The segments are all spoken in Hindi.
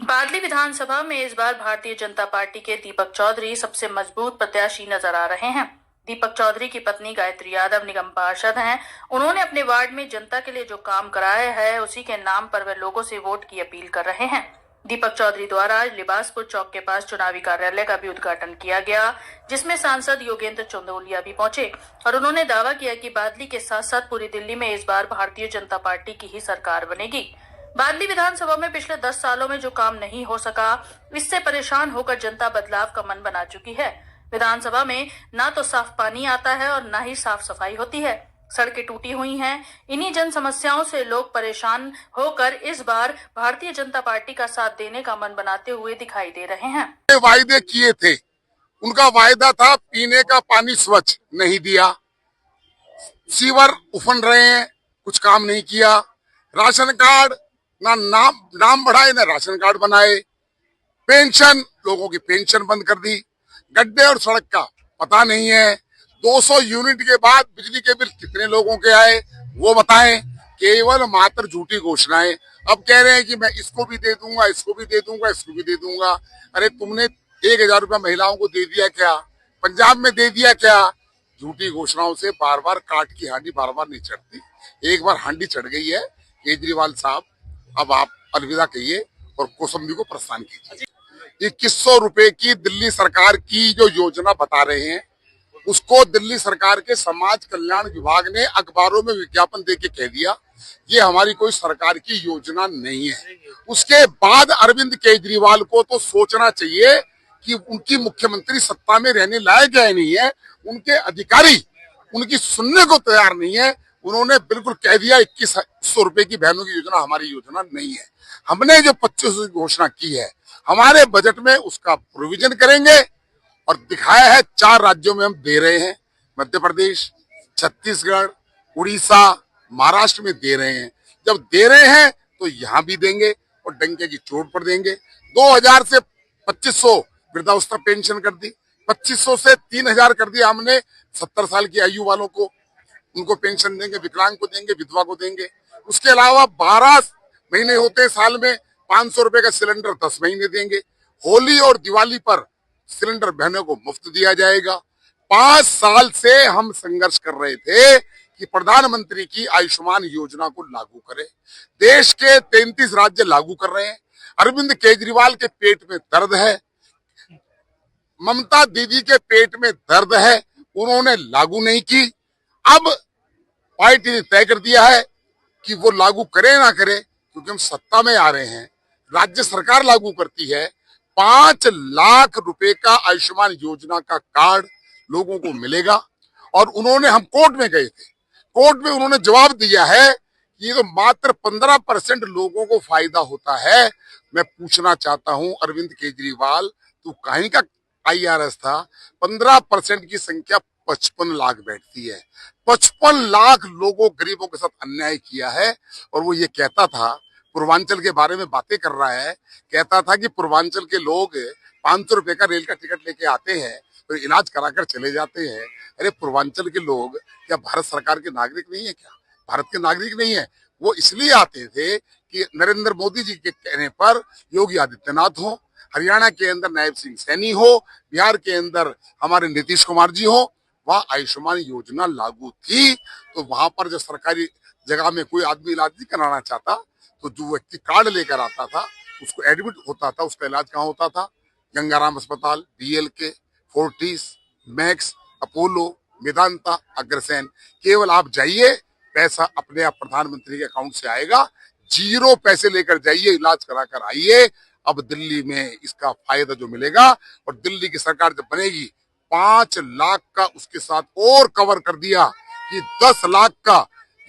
बादली विधानसभा में इस बार भारतीय जनता पार्टी के दीपक चौधरी सबसे मजबूत प्रत्याशी नजर आ रहे हैं। दीपक चौधरी की पत्नी गायत्री यादव निगम पार्षद हैं। उन्होंने अपने वार्ड में जनता के लिए जो काम कराया है उसी के नाम पर वे लोगों से वोट की अपील कर रहे हैं। दीपक चौधरी द्वारा आज लिबासपुर चौक के पास चुनावी कार्यालय का भी उद्घाटन किया गया, जिसमें सांसद योगेंद्र चंदोलिया भी पहुंचे और उन्होंने दावा किया कि बादली के साथ साथ पूरी दिल्ली में इस बार भारतीय जनता पार्टी की ही सरकार बनेगी। बादली विधानसभा में पिछले 10 सालों में जो काम नहीं हो सका, इससे परेशान होकर जनता बदलाव का मन बना चुकी है। विधानसभा में ना तो साफ पानी आता है और ना ही साफ सफाई होती है। सड़कें टूटी हुई हैं। इन्हीं जन समस्याओं से लोग परेशान होकर इस बार भारतीय जनता पार्टी का साथ देने का मन बनाते हुए दिखाई दे रहे हैं। वायदे किए थे, उनका वायदा था पीने का पानी स्वच्छ, नहीं दिया। सीवर उफन रहे हैं, कुछ काम नहीं किया। राशन कार्ड ना नाम बढ़ाए ना राशन कार्ड बनाए। पेंशन, लोगों की पेंशन बंद कर दी। गड्ढे और सड़क का पता नहीं है। 200 यूनिट के बाद बिजली के बिल कितने लोगों के आए वो बताएं। केवल मात्र झूठी घोषणाएं। अब कह रहे हैं कि मैं इसको भी दे दूंगा, इसको भी दे दूंगा, इसको भी दे दूंगा। अरे तुमने 1000 रुपया महिलाओं को दे दिया क्या? पंजाब में दे दिया क्या? झूठी घोषणाओं से बार बार काट की हांडी बार बार नहीं चढ़ती। एक बार हांडी चढ़ गई है। केजरीवाल साहब, अब आप अलविदा कहिए और कौसंबी को प्रस्थान कीजिए। 2100 रुपए की दिल्ली सरकार की जो योजना बता रहे हैं, उसको दिल्ली सरकार के समाज कल्याण विभाग ने अखबारों में विज्ञापन देके कह दिया ये हमारी कोई सरकार की योजना नहीं है। उसके बाद अरविंद केजरीवाल को तो सोचना चाहिए कि उनकी मुख्यमंत्री सत्ता में रहने लायक है नहीं है। उनके अधिकारी उनकी सुनने को तैयार नहीं है। उन्होंने बिल्कुल कह दिया 2100 रुपए की बहनों की योजना हमारी योजना नहीं है। हमने जो 2500 की घोषणा की है, हमारे बजट में उसका प्रोविजन करेंगे और दिखाया है 4 राज्यों में हम दे रहे हैं। मध्य प्रदेश, छत्तीसगढ़, उड़ीसा, महाराष्ट्र में दे रहे हैं। जब दे रहे हैं तो यहाँ भी देंगे और डंके की चोट पर देंगे। 2000 से 2500 वृद्धावस्था पेंशन कर दी, 2500 से 3000 कर दिया हमने 70 साल की आयु वालों को। उनको पेंशन देंगे, विकलांग को देंगे, विधवा को देंगे। उसके अलावा 12 महीने होते हैं साल में, 500 रुपए का सिलेंडर 10 महीने देंगे। होली और दिवाली पर सिलेंडर बहनों को मुफ्त दिया जाएगा। 5 साल से हम संघर्ष कर रहे थे कि प्रधानमंत्री की आयुष्मान योजना को लागू करें। देश के 33 राज्य लागू कर रहे हैं। अरविंद केजरीवाल के पेट में दर्द है, ममता दीदी के पेट में दर्द है, उन्होंने लागू नहीं की। अब पार्टी ने तय कर दिया है कि वो लागू करे ना करे, क्योंकि हम सत्ता में आ रहे हैं। राज्य सरकार लागू करती है। 5 लाख रुपए का आयुष्मान योजना का कार्ड लोगों को मिलेगा। और उन्होंने, हम कोर्ट में गए थे, कोर्ट में उन्होंने जवाब दिया है कि ये तो मात्र 15% लोगों को फायदा होता है। मैं पूछना चाहता हूं अरविंद केजरीवाल, तू कहीं का IRS था? 15% की संख्या 55 लाख बैठती है। 55 लाख लोगों, गरीबों के साथ अन्याय किया है। और वो ये कहता था, पूर्वांचल के बारे में बातें कर रहा है, कहता था कि पूर्वांचल के लोग 500 रुपए का रेल का टिकट लेके आते हैं तो इलाज कराकर चले जाते हैं। अरे पूर्वांचल के लोग क्या भारत सरकार के नागरिक नहीं है क्या? भारत के नागरिक नहीं है। वो इसलिए आते थे कि नरेंद्र मोदी जी के कहने पर योगी आदित्यनाथ हो, हरियाणा के अंदर नायब सिंह सैनी हो, बिहार के अंदर हमारे नीतीश कुमार जी हो। वहाँ आयुष्मान योजना लागू थी, तो वहां पर जो सरकारी जगह में कोई आदमी इलाज नहीं कराना चाहता तो जो व्यक्ति कार्ड लेकर आता था उसको एडमिट होता था। उसका इलाज कहाँ होता था? गंगाराम अस्पताल, BLK, Fortis, max, Apollo, Medanta, Agrasen. केवल आप जाइए, पैसा अपने आप प्रधानमंत्री के अकाउंट से आएगा। 0 पैसे लेकर जाइए, इलाज करा कर आइए। अब दिल्ली में इसका फायदा जो मिलेगा, और दिल्ली की सरकार जब बनेगी 5 लाख का उसके साथ और कवर कर दिया कि 10 लाख का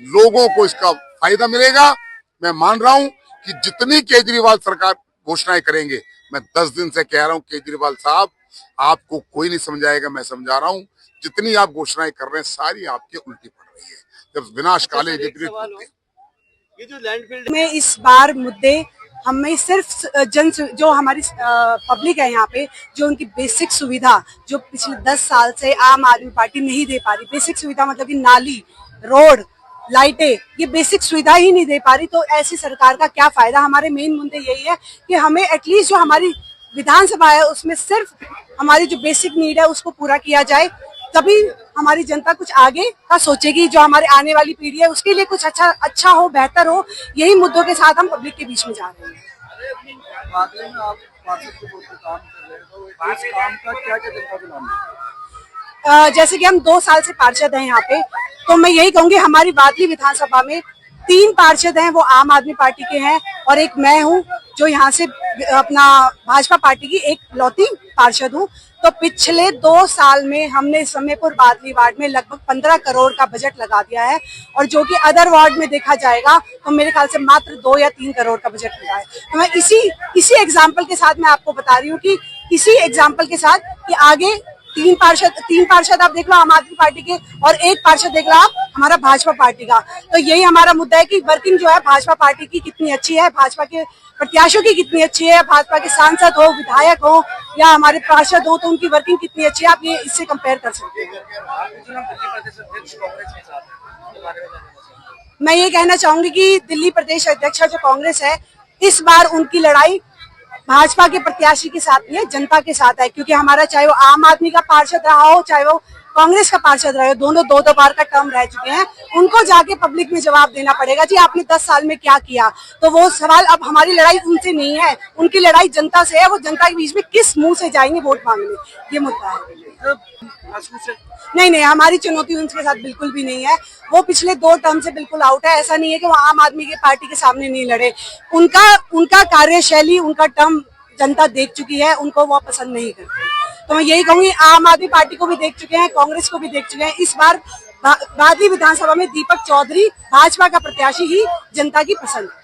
लोगों को इसका फायदा मिलेगा। मैं मान रहा हूं कि जितनी केजरीवाल सरकार घोषणाएं करेंगे, मैं 10 दिन से कह रहा हूं केजरीवाल साहब, आपको कोई नहीं समझाएगा, मैं समझा रहा हूं। जितनी आप घोषणाएं कर रहे हैं सारी आपके उल्टी पड़ रही है। जब विनाश काले विपरीत ये जो लैंडफिल में इस बार मुद्दे हमें सिर्फ जो हमारी पब्लिक है यहाँ पे, जो उनकी बेसिक सुविधा जो पिछले 10 साल से आम आदमी पार्टी नहीं दे पा रही। बेसिक सुविधा मतलब कि नाली, रोड, लाइटें, ये बेसिक सुविधा ही नहीं दे पा रही, तो ऐसी सरकार का क्या फायदा। हमारे मेन मुद्दे यही है कि हमें एटलीस्ट जो हमारी विधानसभा है उसमें सिर्फ हमारी जो बेसिक नीड है उसको पूरा किया जाए, तभी हमारी जनता कुछ आगे का सोचेगी। जो हमारे आने वाली पीढ़ी है उसके लिए कुछ अच्छा हो, बेहतर हो, यही मुद्दों के साथ हम पब्लिक के बीच में जा रहे हैं। वाकई में आप पार्षद के तौर पर काम कर रहे हैं, तो इस काम का क्या क्या जनता को लाभ है? जैसे कि हम 2 साल से पार्षद हैं यहाँ पे, तो मैं यही कहूंगी हमारी बादली विधानसभा में 3 पार्षद हैं, वो आम आदमी पार्टी के हैं और एक मैं हूँ जो यहाँ से अपना भाजपा पार्टी की एक लौती पार्षद हूँ। तो पिछले 2 साल में हमने समयपुर बादली वार्ड में लगभग 15 करोड़ का बजट लगा दिया है, और जो कि अदर वार्ड में देखा जाएगा तो मेरे ख्याल से मात्र 2 या 3 करोड़ का बजट लगा है। तो मैं इसी एग्जाम्पल के साथ मैं आपको बता रही हूँ कि इसी एग्जाम्पल के साथ कि आगे 3 पार्षद आप देख लो आम आदमी पार्टी के और 1 पार्षद देख लो आप हमारा भाजपा पार्टी का। तो यही हमारा मुद्दा है कि वर्किंग जो है भाजपा पार्टी की कितनी अच्छी है, भाजपा के प्रत्याशियों की कितनी अच्छी है, भाजपा के सांसद हो, विधायक हो या हमारे पार्षद हो, तो उनकी वर्किंग कितनी अच्छी है, आप ये इससे कंपेयर कर सकते हैं। मैं ये कहना चाहूंगी कि दिल्ली प्रदेश अध्यक्ष जो कांग्रेस है, इस बार उनकी लड़ाई भाजपा के प्रत्याशी के साथ नहीं है, जनता के साथ है। क्योंकि हमारा चाहे वो आम आदमी का पार्षद रहा हो, चाहे वो कांग्रेस का पार्षद रहे हो, दोनों 2 बार का टर्म रह चुके हैं, उनको जाके पब्लिक में जवाब देना पड़ेगा जी आपने 10 साल में क्या किया। तो वो सवाल अब हमारी लड़ाई उनसे नहीं है, उनकी लड़ाई जनता से है। वो जनता के बीच में किस मुंह से जाएंगे वोट मांगने, ये मुद्दा है। नहीं, हमारी चुनौती उनके साथ बिल्कुल भी नहीं है। वो पिछले 2 टर्म से बिल्कुल आउट है। ऐसा नहीं है कि वो आम आदमी की पार्टी के सामने नहीं लड़े। उनका कार्यशैली, उनका टर्म जनता देख चुकी है, उनको वो पसंद नहीं करते। तो मैं यही कहूंगी आम आदमी पार्टी को भी देख चुके हैं, कांग्रेस को भी देख चुके हैं। इस बार बादली विधानसभा में दीपक चौधरी भाजपा का प्रत्याशी ही जनता की पसंद है।